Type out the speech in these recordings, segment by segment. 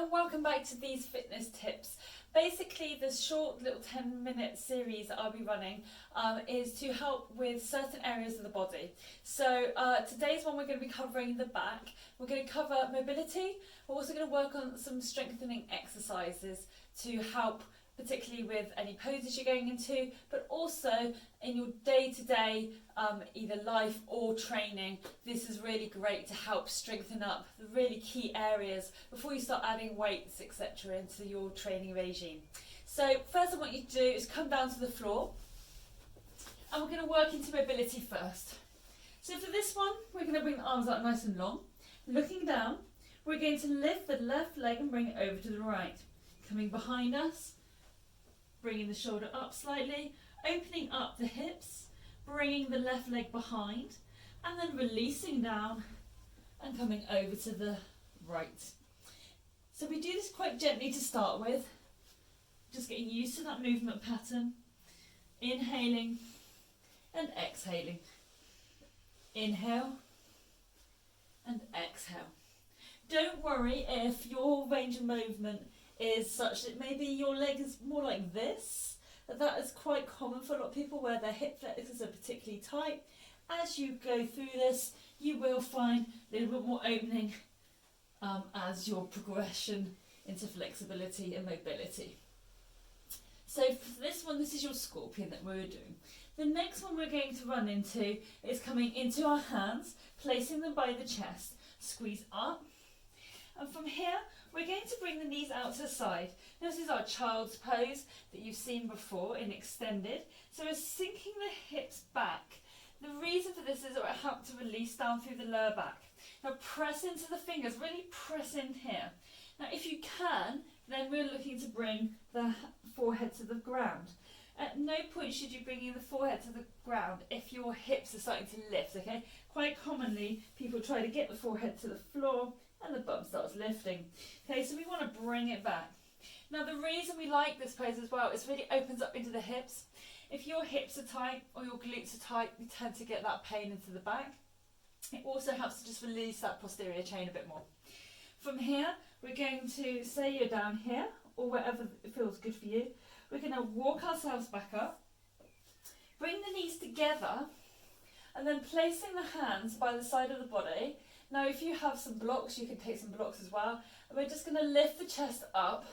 and welcome back to these fitness tips. Basically, the short little 10-minute series that I'll be running is to help with certain areas of the body. So today's one, we're going to be covering the back. We're going to cover mobility. We're also going to work on some strengthening exercises to help particularly with any poses you're going into, but also in your day-to-day either life or training. This is really great to help strengthen up the really key areas before you start adding weights, etc. into your training regime. So first I want you to do is come down to the floor, and we're going to work into mobility first. So for this one, we're going to bring the arms out nice and long. Looking down, we're going to lift the left leg and bring it over to the right. Coming behind us, bringing the shoulder up slightly, opening up the hips, bringing the left leg behind, and then releasing down and coming over to the right. So we do this quite gently to start with, just getting used to that movement pattern. Inhaling and exhaling. Inhale and exhale. Don't worry if your range of movement is such that maybe your leg is more like this. That is quite common for a lot of people where their hip flexors are particularly tight. As you go through this, you will find a little bit more opening as your progression into flexibility and mobility. So for this one, this is your scorpion that we're doing. The next one we're going to run into is coming into our hands, placing them by the chest, squeeze up, and from here we're going to bring the knees out to the side. This is our child's pose that you've seen before in extended. So we're sinking the hips back. The reason for this is it will help to release down through the lower back. Now press into the fingers, really press in here. Now if you can, then we're looking to bring the forehead to the ground. At no point should you bring in the forehead to the ground if your hips are starting to lift, okay? Quite commonly, people try to get the forehead to the floor and the bum starts lifting. Okay, so we want to bring it back. Now the reason we like this pose as well is it really opens up into the hips. If your hips are tight or your glutes are tight, you tend to get that pain into the back. It also helps to just release that posterior chain a bit more. From here, we're going to, say you're down here or wherever it feels good for you, we're going to walk ourselves back up, bring the knees together, and then placing the hands by the side of the body. Now if you have some blocks, you can take some blocks as well. And we're just going to lift the chest up.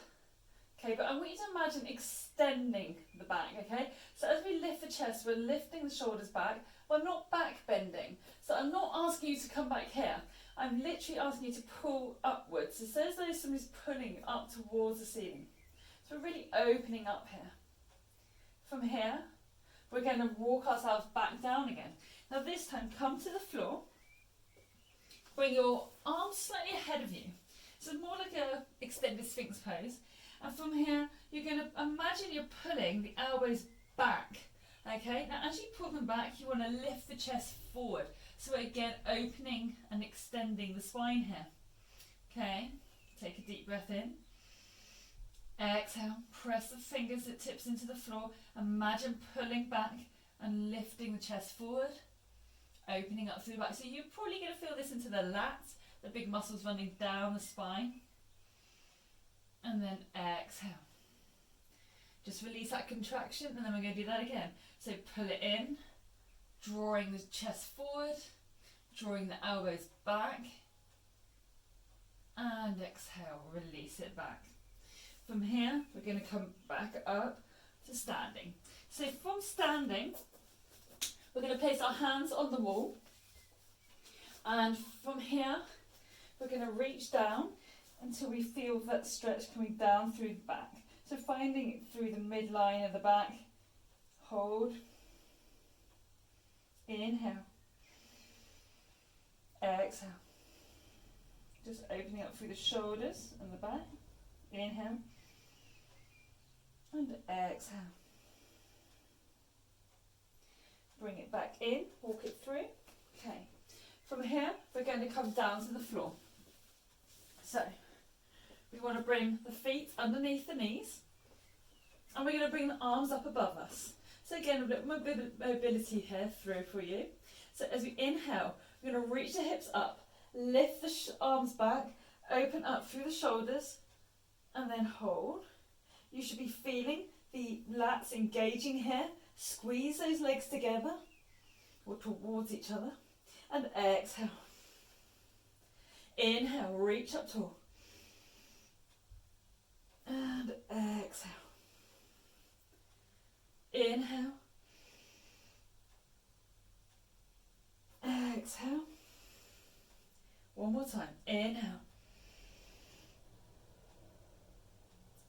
Okay, but I want you to imagine extending the back, okay? So as we lift the chest, we're lifting the shoulders back. Well, I'm not back bending. So I'm not asking you to come back here. I'm literally asking you to pull upwards. So say as though somebody's pulling up towards the ceiling. So we're really opening up here. From here, we're going to walk ourselves back down again. Now this time, come to the floor. Bring your arms slightly ahead of you. So more like a extended Sphinx pose. And from here, you're going to imagine you're pulling the elbows back. Okay, now as you pull them back, you want to lift the chest forward. So again, opening and extending the spine here. Okay, take a deep breath in. Exhale, press the fingers, the tips into the floor. Imagine pulling back and lifting the chest forward. Opening up through the back. So you're probably going to feel this into the lats, the big muscles running down the spine. And then exhale. Just release that contraction, and then we're going to do that again. So pull it in, drawing the chest forward, drawing the elbows back, and exhale, release it back. From here, we're going to come back up to standing. So from standing, we're going to place our hands on the wall, and from here we're going to reach down until we feel that stretch coming down through the back. So finding it through the midline of the back, hold, inhale, exhale, just opening up through the shoulders and the back, inhale, and exhale. Bring it back in, walk it through. Okay, from here we're going to come down to the floor. So we want to bring the feet underneath the knees, and we're going to bring the arms up above us. So again, a bit of mobility here through for you. So as we inhale, we're going to reach the hips up, lift the arms back, open up through the shoulders, and then hold. You should be feeling the lats engaging here. Squeeze those legs together or towards each other. And exhale. Inhale, reach up tall. And exhale. Inhale. Exhale. One more time. Inhale.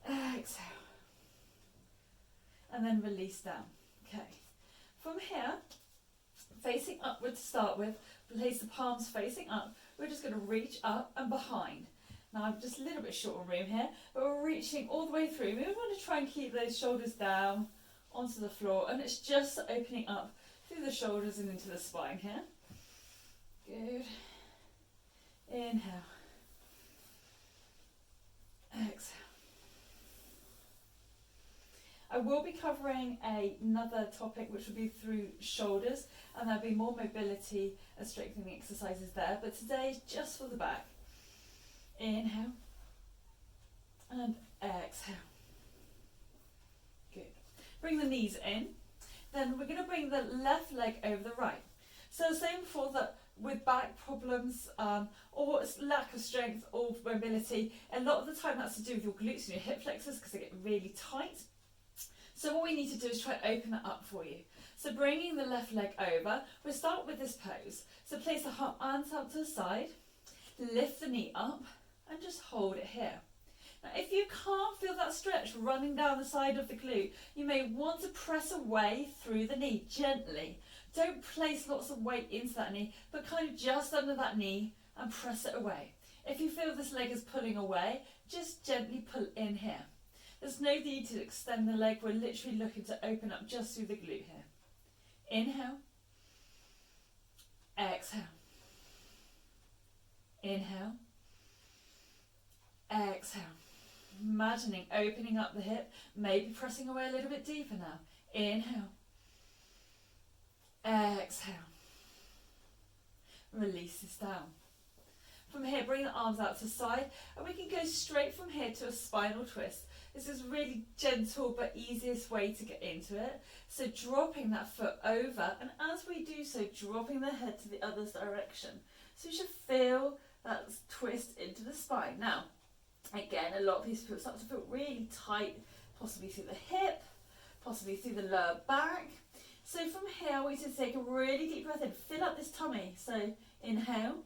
Exhale. And then release down. Okay. From here, facing upward to start with, place the palms facing up. We're just going to reach up and behind. Now I'm just a little bit short on room here, but we're reaching all the way through. We want to try and keep those shoulders down onto the floor, and it's just opening up through the shoulders and into the spine here. Good. Inhale. Exhale. I will be covering another topic which will be through shoulders, and there'll be more mobility and strengthening exercises there, but today is just for the back. Inhale and exhale. Good. Bring the knees in. Then we're going to bring the left leg over the right. So same before, that with back problems or lack of strength or mobility, a lot of the time that's to do with your glutes and your hip flexors because they get really tight. So what we need to do is try and open that up for you. So bringing the left leg over, we'll start with this pose. So place the hands out to the side, lift the knee up and just hold it here. Now if you can't feel that stretch running down the side of the glute, you may want to press away through the knee gently. Don't place lots of weight into that knee, but kind of just under that knee and press it away. If you feel this leg is pulling away, just gently pull in here. There's no need to extend the leg, we're literally looking to open up just through the glute here. Inhale. Exhale. Inhale. Exhale. Imagining opening up the hip, maybe pressing away a little bit deeper now. Inhale. Exhale. Release this down. From here, bring the arms out to the side, and we can go straight from here to a spinal twist. This is really gentle but easiest way to get into it. So dropping that foot over, and as we do so, dropping the head to the other direction. So you should feel that twist into the spine. Now, again, a lot of these people start to feel really tight, possibly through the hip, possibly through the lower back. So from here, we just take a really deep breath in, fill up this tummy. So inhale.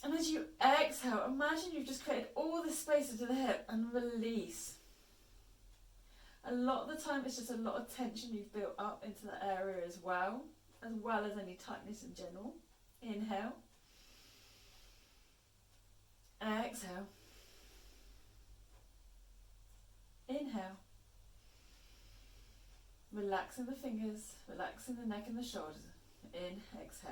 And as you exhale, imagine you've just created all this space into the hip and release. A lot of the time it's just a lot of tension you've built up into that area as well as any tightness in general. Inhale. Exhale. Inhale. Relaxing the fingers, relaxing the neck and the shoulders. In, exhale.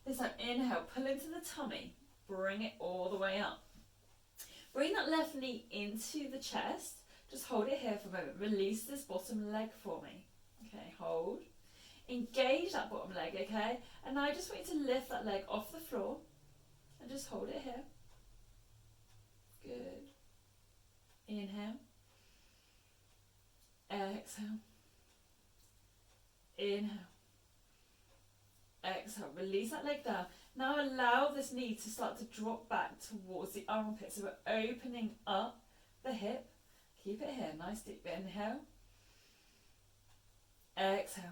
This time, inhale, pull into the tummy, bring it all the way up. Bring that left knee into the chest, just hold it here for a moment, release this bottom leg for me. Okay, hold. Engage that bottom leg, okay? And now I just want you to lift that leg off the floor and just hold it here. Good. Inhale. Exhale. Inhale. Exhale, release that leg down. Now allow this knee to start to drop back towards the armpit. So we're opening up the hip. Keep it here, nice deep inhale. Exhale.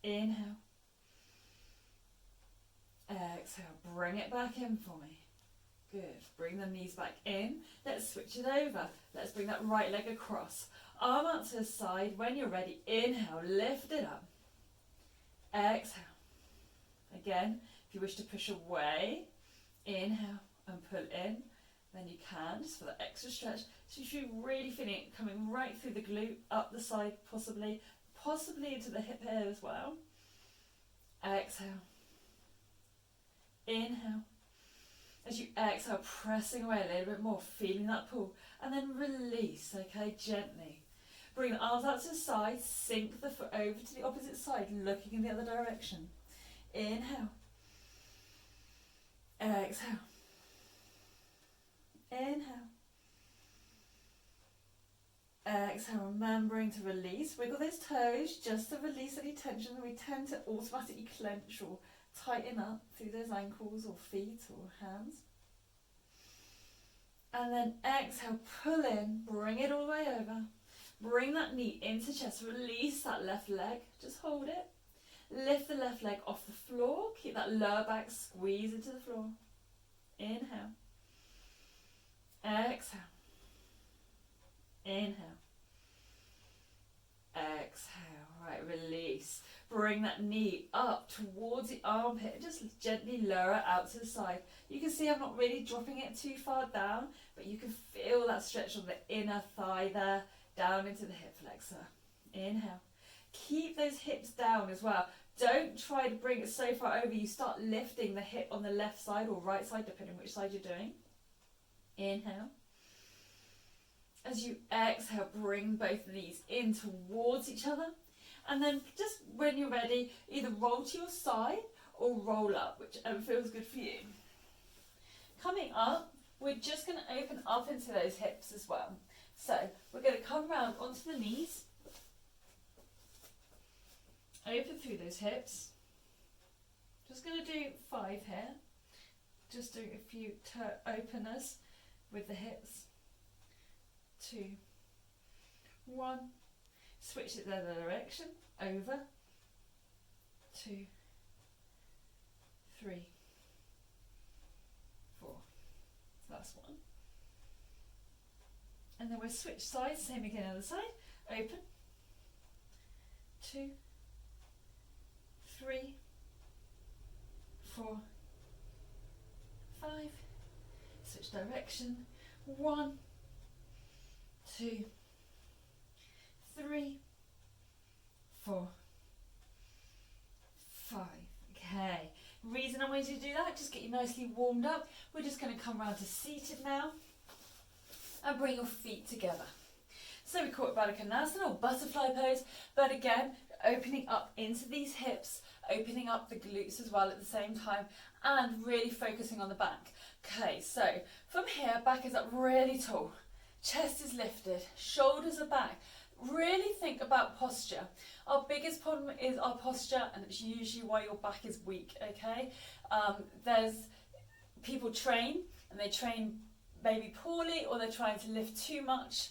Inhale. Exhale, bring it back in for me. Good, bring the knees back in. Let's switch it over. Let's bring that right leg across. Arm out to the side. When you're ready, inhale, lift it up. Exhale. Again, if you wish to push away, inhale and pull in, then you can, just for that extra stretch. So if you're really feeling it coming right through the glute, up the side possibly into the hip here as well. Exhale. Inhale. As you exhale, pressing away a little bit more, feeling that pull, and then release, okay, gently. Bring the arms out to the side, sink the foot over to the opposite side, looking in the other direction. Inhale. Exhale. exhale, remembering to release. Wiggle those toes just to release any tension. We tend to automatically clench or tighten up through those ankles or feet or hands. And then exhale, pull in, bring it all the way over. Bring that knee into chest, release that left leg, just hold it. Lift the left leg off the floor, keep that lower back squeeze into the floor. Inhale. Exhale. Inhale. Exhale. Right, release. Bring that knee up towards the armpit and just gently lower it out to the side. You can see I'm not really dropping it too far down, but you can feel that stretch on the inner thigh there, down into the hip flexor. Inhale. Keep those hips down as well. Don't try to bring it so far over you start lifting the hip on the left side or right side, depending on which side you're doing. Inhale. As you exhale, bring both knees in towards each other. And then just when you're ready, either roll to your side or roll up, whichever feels good for you. Coming up, we're just going to open up into those hips as well. So we're going to come round onto the knees. Open through those hips. Just going to do 5 here. Just doing a few openers with the hips. 2, 1. Switch it the other direction. Over. 2, 3, 4. Last one. And then we'll switch sides. Same again on the other side. Open. 2, 3, 4, 5. Switch direction. 1, 2, 3, 4, 5. Okay. Reason I want you to do that, just get you nicely warmed up. We're just going to come round to seated now and bring your feet together. So we call it Baddha Konasana or butterfly pose, but again, opening up into these hips, opening up the glutes as well at the same time, and really focusing on the back. Okay, so from here, back is up really tall, chest is lifted, shoulders are back. Really think about posture. Our biggest problem is our posture, and it's usually why your back is weak, okay? There's people train, and they train maybe poorly, or they're trying to lift too much,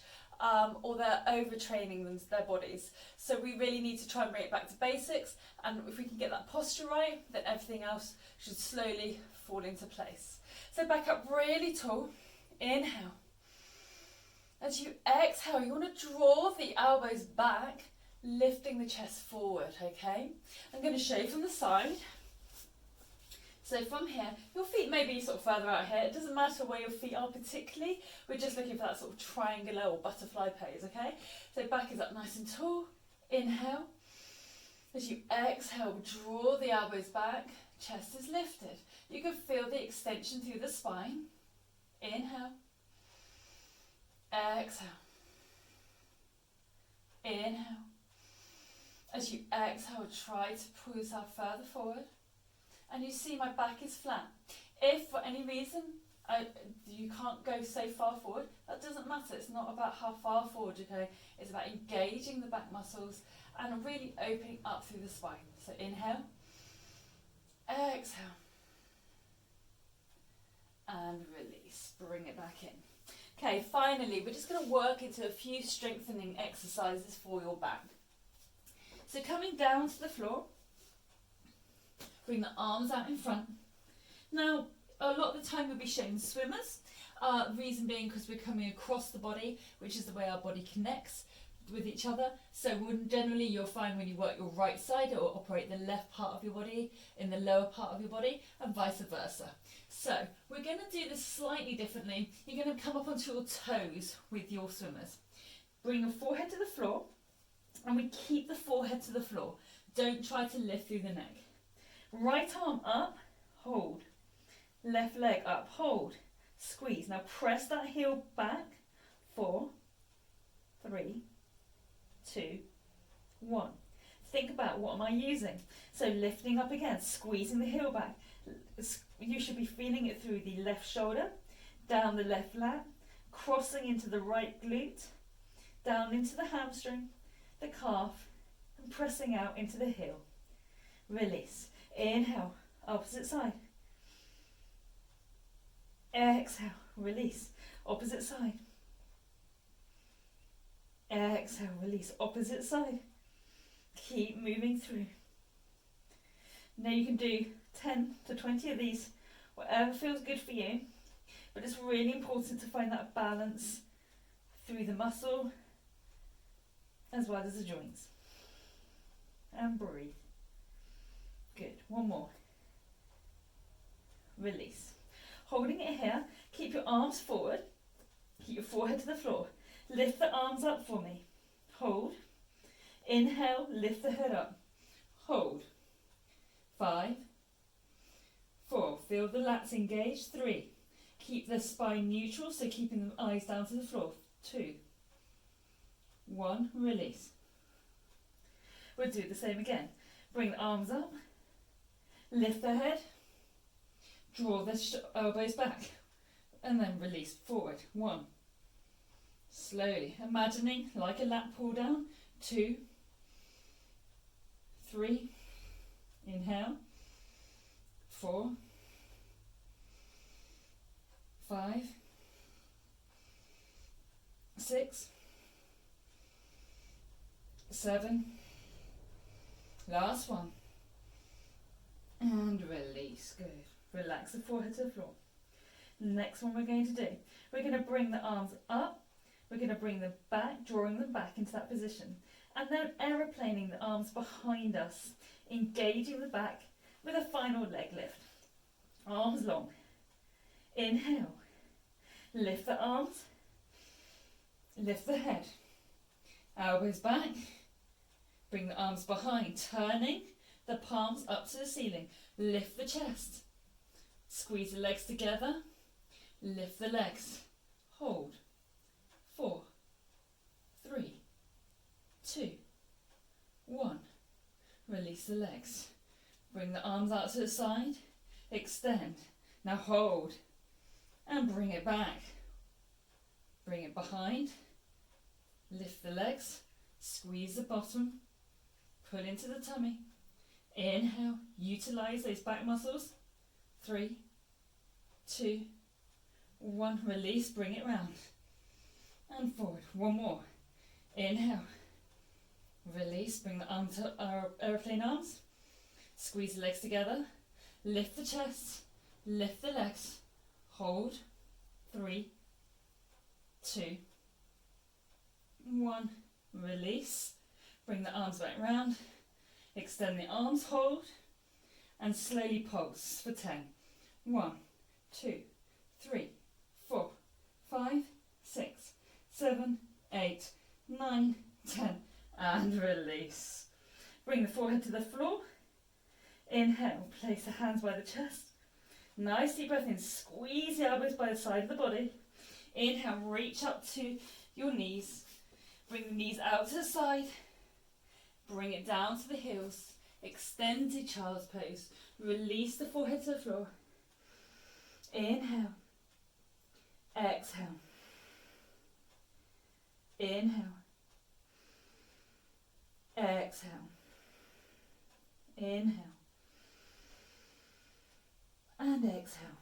or they're overtraining their bodies. So we really need to try and bring it back to basics, and if we can get that posture right, then everything else should slowly fall into place. So back up really tall, inhale. As you exhale, you want to draw the elbows back, lifting the chest forward, okay? I'm going to show you from the side. So from here, your feet may be sort of further out here. It doesn't matter where your feet are particularly. We're just looking for that sort of triangular or butterfly pose, okay? So back is up nice and tall. Inhale. As you exhale, draw the elbows back. Chest is lifted. You can feel the extension through the spine. Inhale. Exhale. Inhale. As you exhale, try to pull yourself further forward. And you see my back is flat. If for any reason you can't go so far forward, that doesn't matter. It's not about how far forward you go. It's about engaging the back muscles and really opening up through the spine. So inhale. Exhale. And release. Bring it back in. Okay, finally, we're just going to work into a few strengthening exercises for your back. So coming down to the floor, bring the arms out in front. Now, a lot of the time we'll be showing swimmers, reason being because we're coming across the body, which is the way our body connects with each other. So generally you'll find when you work your right side, it will operate the left part of your body in the lower part of your body, and vice versa. So we're going to do this slightly differently. You're going to come up onto your toes with your swimmers. Bring your forehead to the floor, and we keep the forehead to the floor. Don't try to lift through the neck. Right arm up, hold. Left leg up, hold. Squeeze. Now press that heel back. 4, 3, 2, 1. Think about, what am I using? So lifting up again, squeezing the heel back. You should be feeling it through the left shoulder, down the left lat, crossing into the right glute, down into the hamstring, the calf, and pressing out into the heel. Release. Inhale, opposite side. Exhale, release, opposite side. Exhale, release, opposite side. Keep moving through. Now you can do 10 to 20 of these, whatever feels good for you, but it's really important to find that balance through the muscle as well as the joints. And breathe. Good, one more. Release. Holding it here, keep your arms forward, keep your forehead to the floor. Lift the arms up for me. Hold. Inhale, lift the head up. Hold. 5, 4, feel the lats engage. 3, keep the spine neutral, so keeping the eyes down to the floor. 2, 1, release. We'll do the same again. Bring the arms up, lift the head, draw the elbows back, and then release forward. 1, slowly, imagining like a lat pull down. 2, 3, inhale. 4, 5, 6, 7, last one, and release. Good. Relax the forehead to the floor. Next one we're going to do, we're going to bring the arms up, we're going to bring them back, drawing them back into that position, and then aeroplaning the arms behind us, engaging the back with a final leg lift. Arms long. Inhale. Lift the arms. Lift the head. Elbows back. Bring the arms behind, turning the palms up to the ceiling. Lift the chest. Squeeze the legs together. Lift the legs. Hold. 4, 3, 2, 1. Release the legs. Bring the arms out to the side. Extend. Now hold. And bring it back. Bring it behind. Lift the legs. Squeeze the bottom. Pull into the tummy. Inhale. Utilize those back muscles. 3, 2, 1. Release. Bring it round. And forward. One more. Inhale. Release. Bring the arm to our aeroplane arms. Squeeze the legs together. Lift the chest. Lift the legs. Hold. 3, 2, 1. Release. Bring the arms back round. Extend the arms. Hold. And slowly pulse for 10. 1, 2, 3, 4, 5, 6, 7, 8, 9, 10. And release. Bring the forehead to the floor. Inhale, place the hands by the chest. Nice deep breath in, squeeze the elbows by the side of the body. Inhale, reach up to your knees. Bring the knees out to the side. Bring it down to the heels. Extend to child's pose. Release the forehead to the floor. Inhale. Exhale. Inhale. Exhale. Inhale. And exhale.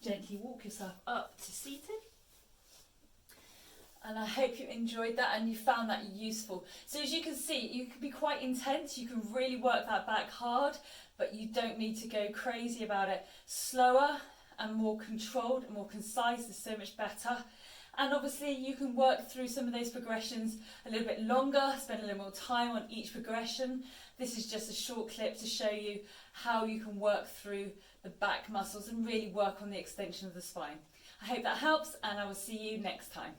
Gently walk yourself up to seated. And I hope you enjoyed that and you found that useful. So as you can see, you can be quite intense. You can really work that back hard, but you don't need to go crazy about it. Slower and more controlled and more concise is so much better. And obviously you can work through some of those progressions a little bit longer, spend a little more time on each progression. This is just a short clip to show you how you can work through the back muscles and really work on the extension of the spine. I hope that helps, and I will see you next time.